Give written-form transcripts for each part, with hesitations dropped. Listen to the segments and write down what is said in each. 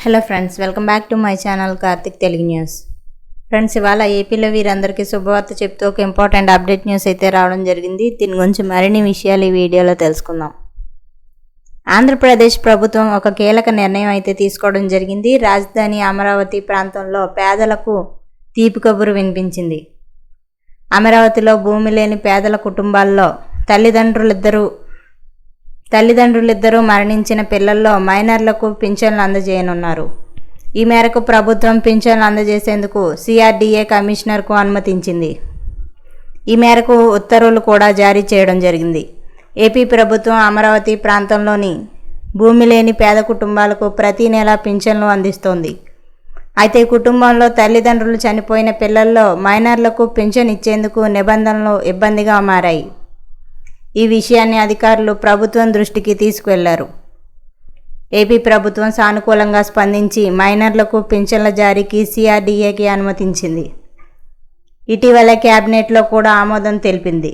Hello friends, welcome back to my channel Karthik Telugu news. Friends, ఇవాళ ఏపీలో వీరందరికీ శుభవార్త చెప్తూ ఒక ఇంపార్టెంట్ అప్డేట్ న్యూస్ అయితే రావడం జరిగింది. దీని గురించి మరిన్ని విషయాలు ఈ వీడియోలో తెలుసుకుందాం. ఆంధ్రప్రదేశ్ ప్రభుత్వం ఒక కీలక నిర్ణయం అయితే తీసుకోవడం జరిగింది. రాజధాని అమరావతి ప్రాంతంలో పేదలకు తీపి కబురు వినిపించింది. అమరావతిలో భూమి లేని పేదల కుటుంబాల్లో తల్లిదండ్రులిద్దరూ మరణించిన పిల్లల్లో మైనర్లకు పింఛన్లు అందజేయనున్నారు. ఈ మేరకు ప్రభుత్వం పింఛన్లు అందజేసేందుకు సిఆర్డీఏ కమిషనర్కు అనుమతించింది. ఈ మేరకు ఉత్తర్వులు కూడా జారీ చేయడం జరిగింది. ఏపీ ప్రభుత్వం అమరావతి ప్రాంతంలోని భూమి లేని పేద కుటుంబాలకు ప్రతి నెల పింఛన్లు అందిస్తోంది. అయితే కుటుంబంలో తల్లిదండ్రులు చనిపోయిన పిల్లల్లో మైనర్లకు పింఛన్ ఇచ్చేందుకు నిబంధనలు ఇబ్బందిగా మారాయి. ఈ విషయాన్ని అధికారులు ప్రభుత్వం దృష్టికి తీసుకువెళ్లారు. ఏపీ ప్రభుత్వం సానుకూలంగా స్పందించి మైనర్లకు పింఛన్ల జారీకి సిఆర్డీఏకి అనుమతించింది. ఇటీవల కేబినెట్లో కూడా ఆమోదం తెలిపింది.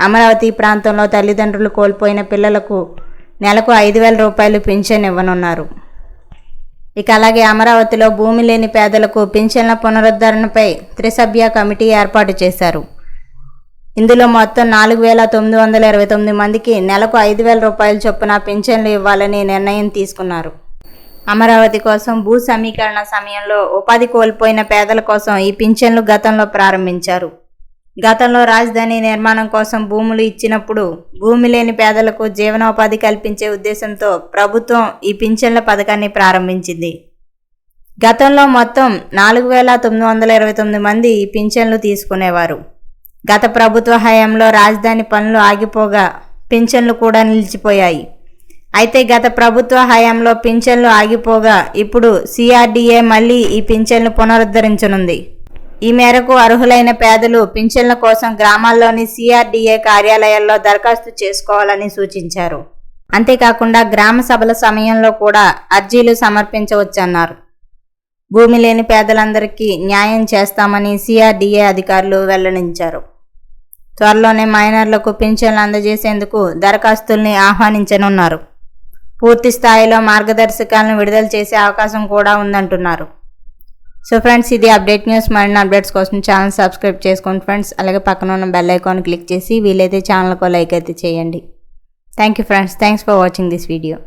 అమరావతి ప్రాంతంలో తల్లిదండ్రులు కోల్పోయిన పిల్లలకు నెలకు 5,000 రూపాయలు పింఛన్ ఇవ్వనున్నారు. ఇక అలాగే అమరావతిలో భూమి లేని పేదలకు పింఛన్ల పునరుద్ధరణపై త్రిసభ్య కమిటీ ఏర్పాటు చేశారు. ఇందులో మొత్తం 4,929 మందికి నెలకు 5,000 రూపాయల చొప్పున పింఛన్లు ఇవ్వాలని నిర్ణయం తీసుకున్నారు. అమరావతి కోసం భూ సమీకరణ సమయంలో ఉపాధి కోల్పోయిన పేదల కోసం ఈ పింఛన్లు గతంలో ప్రారంభించారు. గతంలో రాజధాని నిర్మాణం కోసం భూములు ఇచ్చినప్పుడు భూమి లేని పేదలకు జీవనోపాధి కల్పించే ఉద్దేశంతో ప్రభుత్వం ఈ పింఛన్ల పథకాన్ని ప్రారంభించింది. గతంలో మొత్తం 4,929 మంది ఈ పింఛన్లు తీసుకునేవారు. గత ప్రభుత్వ హయాంలో రాజధాని పనులు ఆగిపోగా పింఛన్లు కూడా నిలిచిపోయాయి. అయితే గత ప్రభుత్వ హయాంలో పింఛన్లు ఆగిపోగా ఇప్పుడు సిఆర్డీఏ మళ్లీ ఈ పింఛన్లు పునరుద్ధరించనుంది. ఈ మేరకు అర్హులైన పేదలు పింఛన్ల కోసం గ్రామాల్లోని సిఆర్డీఏ కార్యాలయాల్లో దరఖాస్తు చేసుకోవాలని సూచించారు. అంతేకాకుండా గ్రామ సభల సమయంలో కూడా అర్జీలు సమర్పించవచ్చన్నారు. భూమి లేని పేదలందరికీ న్యాయం చేస్తామని సిఆర్డీఏ అధికారులు వెల్లడించారు. త్వరలోనే మైనర్లకు పింఛన్లు అందజేసేందుకు దరఖాస్తుల్ని ఆహ్వానించనున్నారు. పూర్తి స్థాయిలో మార్గదర్శకాలను విడుదల చేసే అవకాశం కూడా ఉందంటున్నారు. సో ఫ్రెండ్స్, ఇది అప్డేట్ న్యూస్. మరిన్ని అప్డేట్స్ కోసం ఛానల్ సబ్స్క్రైబ్ చేసుకోండి ఫ్రెండ్స్. అలాగే పక్కన ఉన్న బెల్ ఐకాన్ క్లిక్ చేసి వీలైతే ఛానల్కు లైక్ అయితే చేయండి. Thank you friends. Thanks for watching this video.